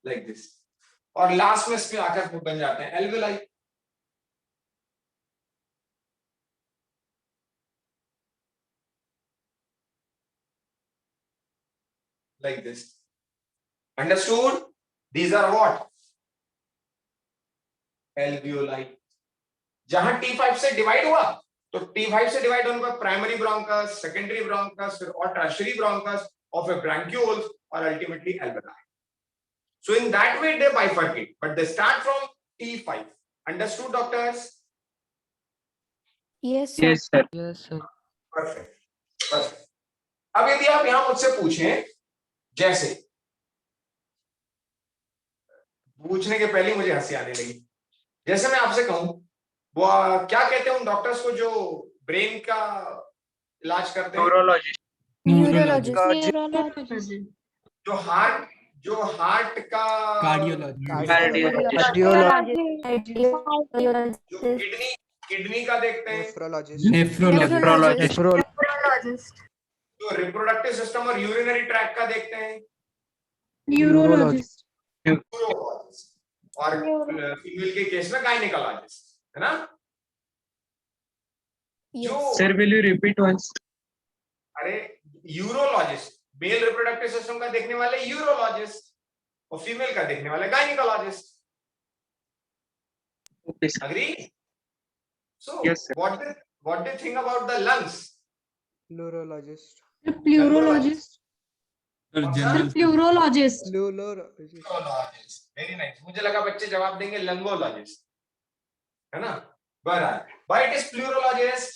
लाइक दिस, और लास्ट में इस पे आकर बन जाते हैं alveoli. Like this. Understood? These are what? Alveoli. जहां T5 से डिवाइड हुआ, तो T5 से डिवाइड होने पर प्राइमरी ब्रोंकस, सेकेंडरी ब्रोंकस, फिर और tertiary bronchus of a bronchioles और ultimately alveoli. So in that way they bifurcate, but they start from T5. Understood, doctors? Yes, sir. yes sir Perfect. Perfect. अब यदि आप यहां मुझसे पूछें, जैसे पूछने के पहले मुझे हंसी आने लगी, जैसे मैं आपसे कहूं वो क्या कहते हैं उन डॉक्टर्स को जो ब्रेन का इलाज करते हैं? Neurologist. जो हार्ट का, कार्डियोलॉजी, cardiologist जो Cardiologist. किडनी का देखते हैं, Nephrologist. Nephrologist. तो रिप्रोडक्टिव सिस्टम और यूरिनरी ट्रैक का देखते हैं, Neurologist. यूरोलॉजिस्ट, और फीमेल के केस में गायनिकोलॉजिस्ट, है ना? जो Sir, will you repeat once? अरे यूरोलॉजिस्ट, मेल रिप्रोडक्टिव सिस्टम का देखने वाले यूरोलॉजिस्ट और फीमेल का देखने वाले gynaecologist. Okay, sir. Agree? So, Yes, sir. what do you think about the lungs? Neurologist. Pleurologist. Pleurologist. Pleurologist. Neurologist. Neurologist. Very nice. मुझे लगा बच्चे जवाब देंगे लंगोलॉजिस्ट, है ना? But why it is pleurologist?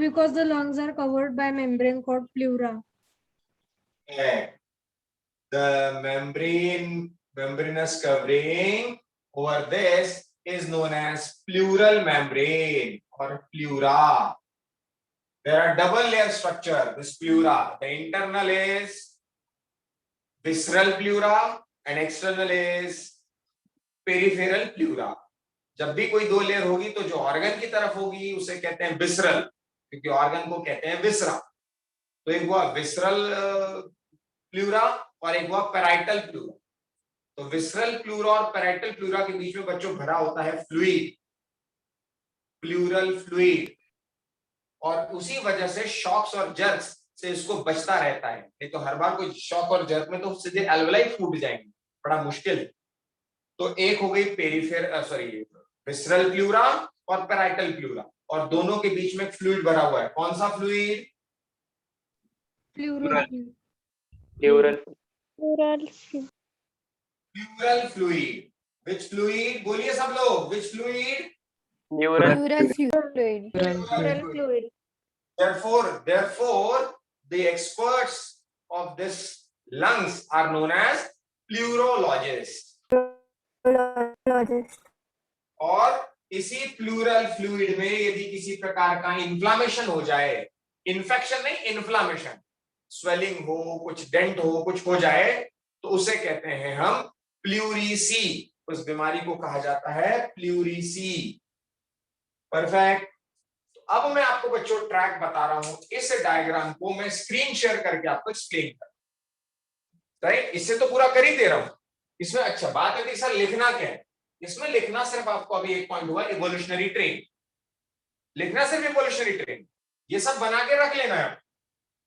Because the lungs are covered by membrane called pleura. Yeah. The membranous covering over this is known as pleural membrane or pleura. There are double layer structure, this pleura. The internal is visceral pleura and external is peripheral pleura. जब भी कोई दो layer होगी तो जो organ की तरफ होगी उसे कहते हैं विसरल, क्योंकि ऑर्गन को कहते हैं विसरा. तो एक हुआ विसरल प्लूरा और एक हुआ पैराइटल प्लूरा. तो विसरल प्लूरा और पैराइटल प्लूरा के बीच में बच्चों भरा होता है फ्लूइड, प्लूरल फ्लूइड, और उसी वजह से शॉक्स और जर्क्स से इसको बचता रहता है. नहीं तो हर बार कोई शॉक और जर्क में तो सीधे एल्वेलाई फूट जाएंगे, बड़ा मुश्किल. तो एक हो गई विसरल प्लूरा और पैराइटल प्लूरा, और दोनों के बीच में फ्लूइड भरा हुआ है. कौन सा fluid? Pleural. Pleural. Pleural fluid. Which fluid? बोलिए सब लोग, which fluid? Neural. Fluid. Therefore, the experts of this lungs are known as pleurologists. और इसी प्लूरल फ्लूइड में यदि किसी प्रकार का इन्फ्लामेशन हो जाए, इन्फेक्शन नहीं, इन्फ्लामेशन, स्वेलिंग हो, कुछ डेंट हो, कुछ हो जाए, तो उसे कहते हैं हम प्लूरीसी. उस बीमारी को कहा जाता है प्लूरीसी. परफेक्ट. अब मैं आपको बच्चों ट्रैक बता रहा हूं. इस डायग्राम को मैं स्क्रीन शेयर करके आपको एक्सप्लेन कर, राइट? इससे तो पूरा कर ही दे रहा हूं. इसमें अच्छा बात है कि सर लिखना क्या है. इसमें लिखना सिर्फ आपको अभी एक पॉइंट हुआ, इवोल्यूशनरी ट्रेन. लिखना सिर्फ इवोल्यूशनरी ट्रेन. ये सब बना के रख लेना है,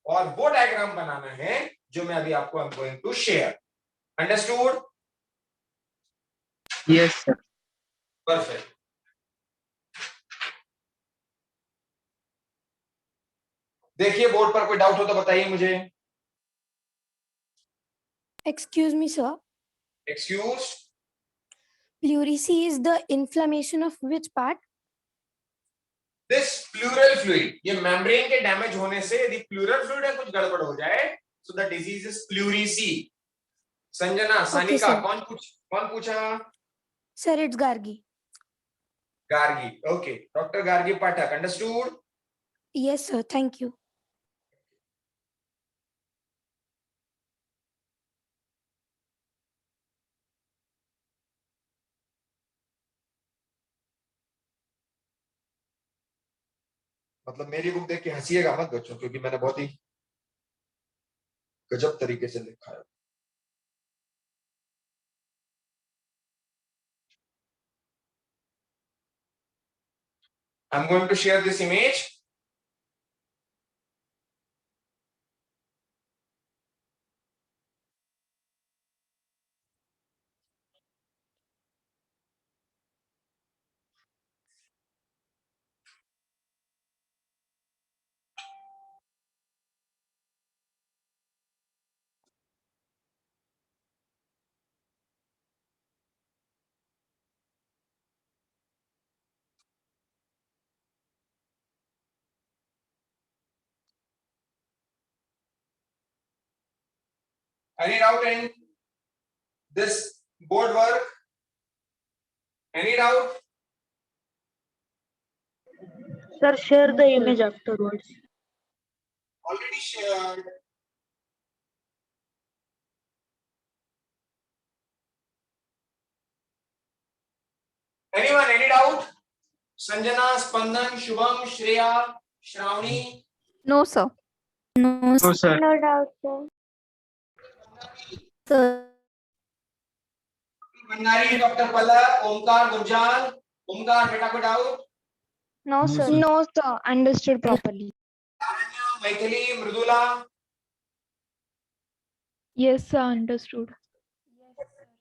और वो डायग्राम बनाना है जो मैं अभी आपको I am going to share. Understood? Yes, sir. Perfect. देखिए बोर्ड पर कोई डाउट हो तो बताइए मुझे. Excuse me, sir. Excuse. Pleurisy is the inflammation of which part? This pleural fluid. ये मेम्ब्रेन के डैमेज होने से यदि प्लूरल फ्लूइड में कुछ गड़बड़ हो जाए so the disease is pleurisy. Sanjana, Sanika, sir. कौन पूछा? Sir, it's Gargi. Gargi. Okay, doctor Gargi Pathak. Understood? Yes, sir. Thank you. मतलब मेरी बुक देख के हंसीएगा मत बच्चों, क्योंकि मैंने बहुत ही गजब तरीके से लिखा है. I'm going to share this image. Any doubt in this board work? Any doubt? Sir, share the image afterwards. Already shared. Anyone, any doubt? Sanjana, Spandan, Shubham, Shreya, Shravani, No, sir. No, No, sir. No doubt, sir. sir. Bhandari, doctor Palak, Omkar, Gurjal, Omkar बेटा को doubt, No, sir. No, sir. Understood properly. Lavanya, Maithili, Mridula, Yes, sir. Understood.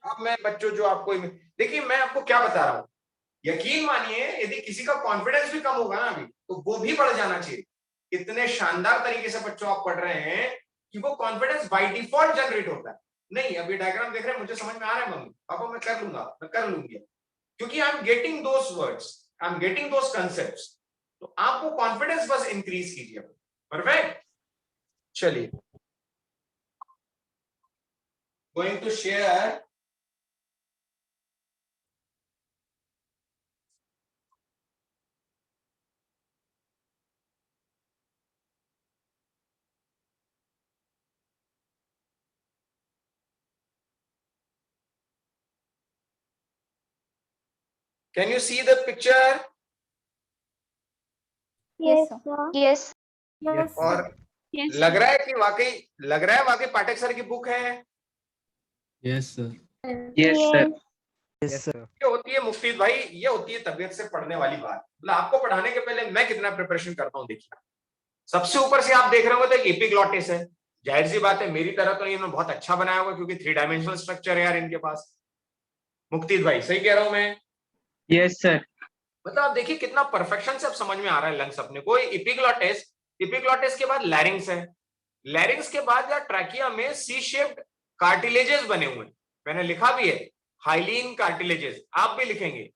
अब मैं बच्चों जो आपको देखिए मैं आपको क्या बता रहा हूँ, यकीन मानिए यदि किसी का कॉन्फिडेंस भी कम होगा ना अभी तो वो भी बढ़ जाना चाहिए। इतने शानदार तरीके से बच्चों आप पढ़ रहे हैं कि वो कॉन्फिडेंस बाय डिफॉल्ट जनरेट होता है। नहीं अभी डायग्राम देख रहे हैं, मुझे समझ में आ रहा है मम्मी पापा, मैं कर लूंगा, मैं कर लूंगी, क्योंकि I am getting those words, I am getting those concepts. तो आप वो कॉन्फिडेंस बस इंक्रीज कीजिए। परफेक्ट। चलिए going to share Can you see the picture? Yes, sir. sir. Yes. Yes, और लग रहा है कि वाकई पाठक सर की बुक है। Yes, sir. Yes, sir. Yes, sir. ये होती है मुफ्तीद भाई, ये होती है तबीयत से पढ़ने वाली बात। मतलब आपको पढ़ाने के पहले मैं कितना प्रिपरेशन करता हूँ देखिए। सबसे ऊपर से आप देख रहे होंगे तो एक एपिग्लॉटिस है, जाहिर सी बात है मेरी तरह तो इन्होंने बहुत अच्छा बनाया होगा क्योंकि 3 डायमेंशनल स्ट्रक्चर है यार इनके पास। मुफ्तीद भाई सही कह रहा हूं मैं? Yes, sir. मतलब आप देखिए कितना परफेक्शन से अब समझ में आ रहा है लंग्स अपने को। एपिग्लॉटिस के बाद लैरिंग्स है, लैरिंग्स के बाद या ट्रैकिया में सी शेप्ड कार्टिलेजेस बने हुए हैं, मैंने लिखा भी है हाइलीन कार्टिलेजेस, आप भी लिखेंगे।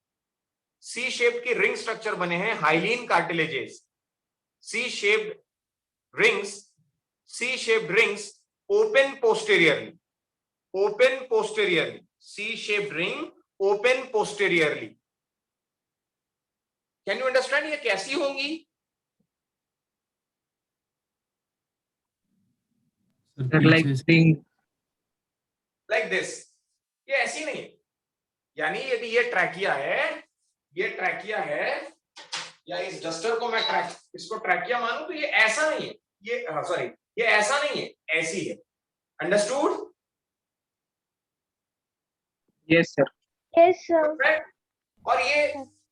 सी शेप्ड की रिंग स्ट्रक्चर बने हैं hyaline cartilages, C shaped rings open posteriorly, C shaped ring open posteriorly. Can you understand ये कैसी होंगी? Sir, like thing. Like this, ये ऐसी नहीं है। यानी यदि ये ट्रैकिया है या इस डस्टर को मैं इसको ट्रैकिया मानूं तो ये ऐसा नहीं है, ये ऐसा नहीं है, ऐसी है। Understood? Yes, sir. Yes, sir. और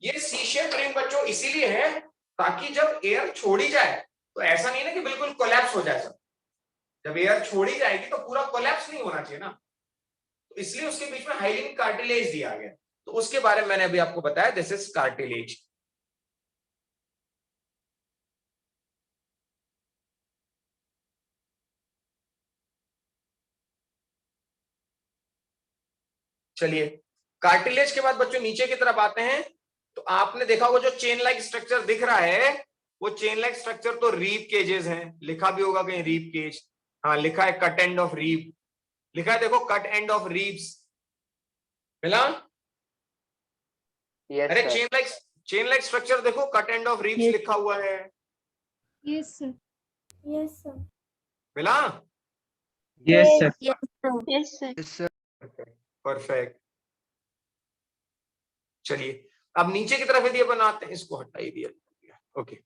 ये सी शेप रिंग बच्चों इसीलिए है ताकि जब एयर छोड़ी जाए तो ऐसा नहीं ना कि बिल्कुल कोलैप्स हो जाए सब। जब एयर छोड़ी जाएगी तो पूरा कोलैप्स नहीं होना चाहिए ना, तो इसलिए उसके बीच में हाइलिन कार्टिलेज दिया गया। तो उसके बारे में मैंने अभी आपको बताया, दिस इज कार्टिलेज। चलिए कार्टिलेज के बाद बच्चों नीचे की तरफ आते हैं। तो आपने देखा वो जो चेन लाइक स्ट्रक्चर दिख रहा है, वो चेन लाइक स्ट्रक्चर तो रीब केजेस हैं, लिखा भी होगा कहीं रीब केज। हाँ लिखा है कट एंड ऑफ रीब, लिखा है देखो कट एंड ऑफ रीब्स, मिला? Yes, अरे sir. चेन लाइक स्ट्रक्चर देखो कट एंड ऑफ रीब्स लिखा हुआ है, Yes, sir. yes, sir. मिला? Yes, sir. Yes, sir. Yes, sir. Perfect. चलिए अब नीचे की तरफ यदि बनाते हैं, इसको हटा ही दिया, ओके।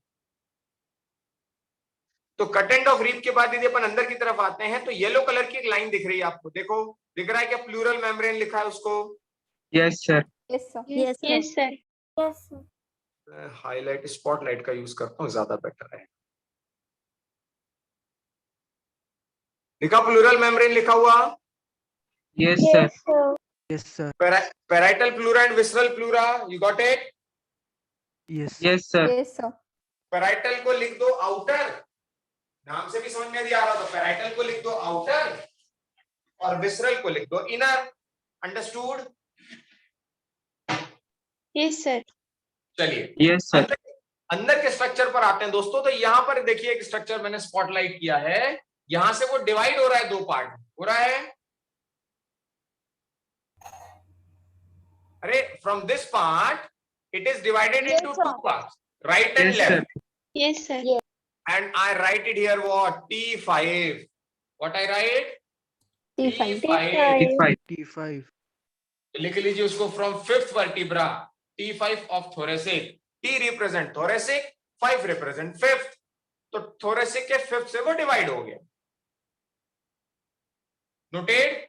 तो कट एंड ऑफ रीब के बाद यदि अपन अंदर की तरफ आते हैं तो येलो कलर की एक लाइन दिख रही है आपको, देखो दिख रहा है क्या? प्लूरल मेम्ब्रेन लिखा है उसको। Yes, sir. Yes, sir. Yes, sir. Yes, sir. Yes, sir. Highlight spotlight का यूज करता हूं, ज्यादा बेटर है। लिखा प्लूरल मेम्ब्रेन लिखा हुआ। Yes, sir. Yes, sir. Yes, sir. Parietal pleura and visceral pleura, you got it? Yes. Yes, sir. Yes, sir. Parietal को लिख दो आउटर, नाम से भी समझ में आ रहा, तो पैराइटल को लिख दो आउटर और विसरल को लिख दो इनर। अंडरस्टूड? Yes, sir. चलिए Yes, sir. अंदर के स्ट्रक्चर पर आते हैं दोस्तों। तो यहां पर देखिए एक स्ट्रक्चर मैंने स्पॉटलाइट किया है, यहां से वो डिवाइड हो रहा है, 2 पार्ट हो रहा है। अरे from this part it is divided into 2 parts, right and Yes, sir. Left. Yes, sir. And I write it here what? T5. What I write? T5. T5. T5. लिख लीजिए उसको, from 5th vertebra T5 of thoracic। T represent thoracic, 5 represent fifth, तो thoracic के fifth से वो divide हो गया. Noted?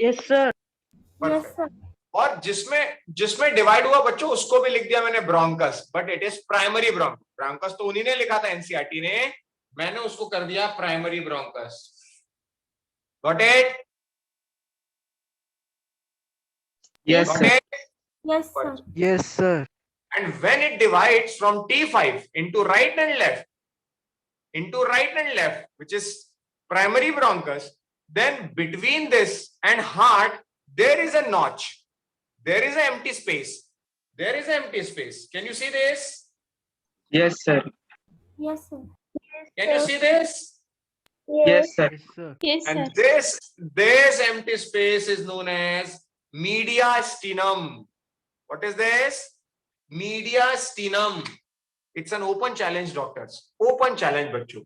Yes, sir. Yes, sir. और जिसमें डिवाइड हुआ बच्चों उसको भी लिख दिया मैंने bronchus, but it is primary bronchus. Bronchus तो उन्हीं ने लिखा था एनसीईआरटी ने, मैंने उसको कर दिया primary bronchus. Got it? Yes, Got sir. it? Yes, sir. Yes, sir. And when it divides from T5 into right and left, which is primary bronchus, then between this and heart, there is a notch. There is an empty space. Can you see this? Yes, sir. Yes, sir. Can you see this? Yes, sir. Yes, sir. Yes, sir. And this empty space is known as mediastinum. What is this? Mediastinum. It's an open challenge, doctors. Open challenge बच्चों.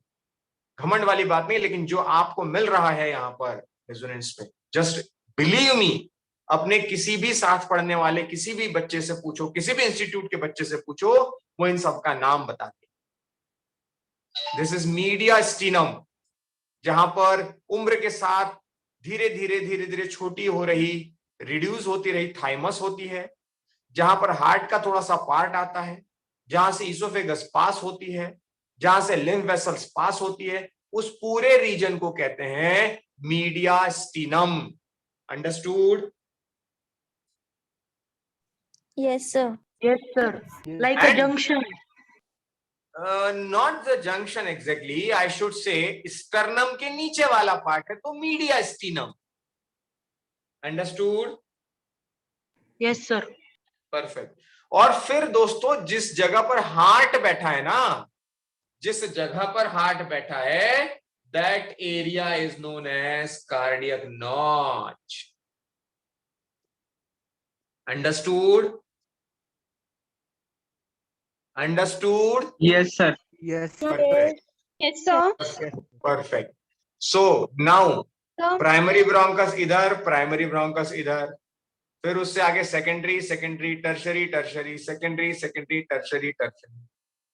घमंड वाली बात नहीं, लेकिन जो आपको मिल रहा है यहाँ पर रेजोनेंस पे, जस्ट बिलीव मी, अपने किसी भी साथ पढ़ने वाले किसी भी बच्चे से पूछो, किसी भी इंस्टीट्यूट के बच्चे से पूछो, वो इन सब का नाम बताते. दिस इज मीडियास्टिनम, जहां पर उम्र के साथ धीरे धीरे छोटी हो रही, रिड्यूस होती रही थाइमस होती है, जहां पर हार्ट का थोड़ा सा पार्ट आता है, जहां से इसोफेगस पास होती है, जहां से लिम्फ वेसल्स पास होती है, उस पूरे रीजन को कहते हैं mediastinum. Understood? Yes, sir. Yes, sir. Yes. Like And- a junction. Not the junction exactly, I should say sternum के नीचे वाला पार्ट है तो mediastinum. Understood? Yes, sir. Perfect. और फिर दोस्तों जिस जगह पर हार्ट बैठा है ना, जिस जगह पर हार्ट बैठा है, that area is known as cardiac notch. Understood? Understood? Yes, sir. Yes, sir. Perfect. Yes, sir. Perfect. So now Sir. Primary bronchus इधर, प्राइमरी ब्रोंकस इधर, फिर उससे आगे secondary, tertiary, secondary, tertiary.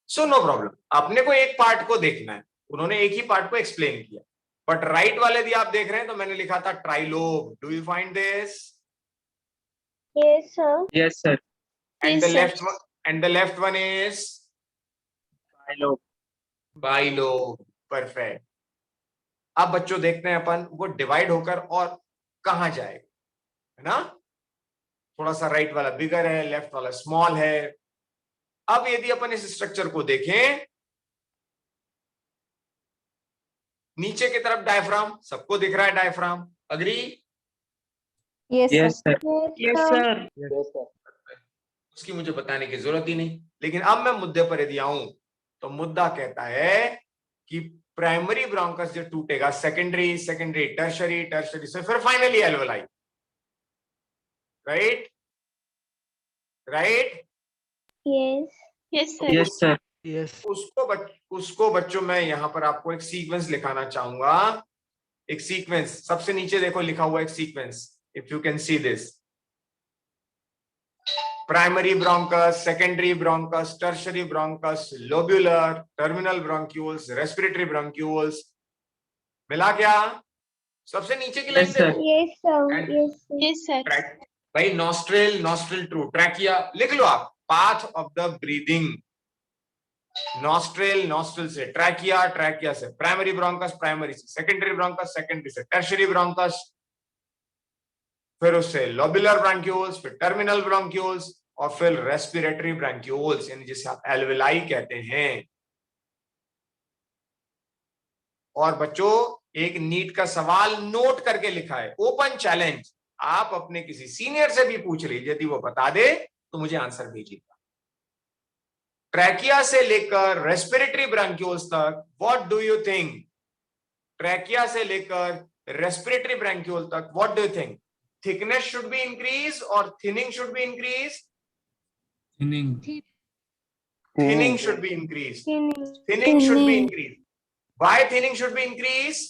So no problem. आपने को एक part को देखना है, उन्होंने एक ही पार्ट को एक्सप्लेन किया, बट राइट वाले भी आप देख रहे हैं तो मैंने लिखा था trilobe. Do you find this? Yes, sir. Yes, sir. And Yes, the left one is Hello. Bilobe. Perfect. अब बच्चों देखते हैं अपन वो डिवाइड होकर और कहां जाएगा, है ना? थोड़ा सा राइट वाला बिगर है, लेफ्ट वाला स्मॉल है. अब यदि अपन इस स्ट्रक्चर को देखें, नीचे की तरफ डायफ्राम, सबको दिख रहा है diaphragm. Agree? Yes, sir. Yes, sir. Yes, sir. उसकी मुझे बताने की जरूरत ही नहीं. लेकिन अब मैं मुद्दे पर यदि आऊं तो मुद्दा कहता है कि प्राइमरी ब्रोंकस जो टूटेगा, सेकेंडरी, टर्शरी से फिर finally alveoli. Right? Yes. Yes, sir. Yes, sir. Yes. उसको बच्चों मैं यहां पर आपको एक सीक्वेंस लिखाना चाहूंगा. एक सीक्वेंस, सबसे नीचे देखो लिखा हुआ एक sequence, if you can see this. Primary bronchus, secondary bronchus, tertiary bronchus, lobular, terminal bronchioles, respiratory bronchioles. मिला क्या? सबसे नीचे की लाइन Yes, sir. देखो. Yes, sir. And- Yes, sir. Yes, sir. भाई नॉस्ट्रिल ट्रू, ट्रैकिया लिख लो आप. Path of the breathing, nostril से ट्रैकिया से प्राइमरी ब्रोंकस, प्राइमरी से सेकेंडरी ब्रोंकस, सेकेंडरी से टर्शरी ब्रोंकस, फिर उससे लोब्यूलर ब्रोंक्यूल्स, फिर टर्मिनल ब्रोंक्यूल्स, और फिर रेस्पिरेटरी ब्रोंक्यूल्स, यानी जिसे आप एल्वेलाई कहते हैं. और बच्चों एक नीट का सवाल नोट करके लिखा है, ओपन चैलेंज. आप अपने किसी सीनियर से भी पूछ लीजिए, यदि वो बता दे तो मुझे आंसर भेजिएगा. ट्रैकिया से लेकर रेस्पिरेटरी ब्रोंक्यूल्स तक, what do you think? Trachea से लेकर रेस्पिरेटरी ब्रोंक्यूल तक, what do you think? Thickness should be increase और thinning should be increase? Thinning should be increased. Thinning should be increased. Why thinning should be increased?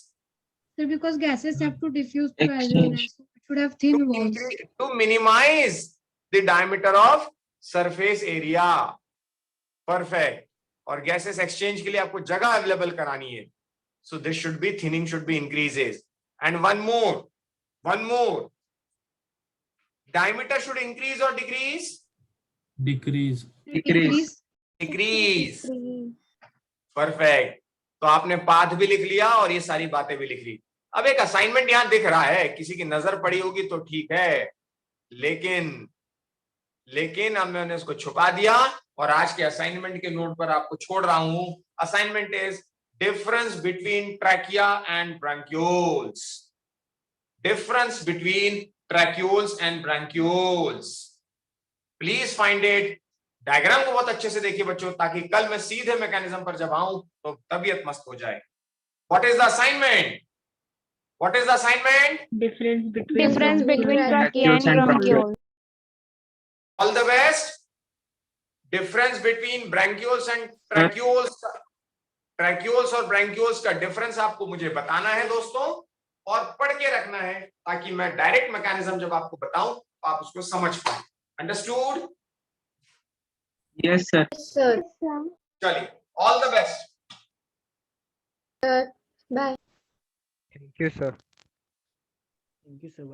So because gases have to diffuse through Exchange. aerosols, so should have thin walls. To minimize the diameter of surface area. Perfect. और gases exchange के लिए आपको जगह available करानी है. So this should be thinning should be increases. And one more. Diameter should increase or decrease? Decrease. Decrease. Perfect. तो आपने path भी लिख लिया और ये सारी बातें भी लिख ली. अब एक असाइनमेंट यहां दिख रहा है, किसी की नजर पड़ी होगी तो ठीक है, लेकिन अब मैंने उसको छुपा दिया और आज के असाइनमेंट के नोट पर आपको छोड़ रहा हूं. Assignment is difference between trachea and bronchioles. Difference between tracheoles and bronchioles. Please find it. Diagram को बहुत अच्छे से देखिए बच्चों, ताकि कल मैं सीधे मैकेनिज्म पर जब आऊं तो तबीयत मस्त हो जाए. What is the assignment? What is the assignment? Difference between trachea and and bronchiole. All the best. Difference between bronchioles and tracheoles. Tracheoles और bronchioles का difference आपको मुझे बताना है दोस्तों, और पढ़ के रखना है, ताकि मैं डायरेक्ट मैकेनिज्म जब आपको बताऊं तो आप उसको समझ पाए. Understood? Yes, sir. Sir. चलिए, all the best. Bye. Thank you, sir. Thank you, sir.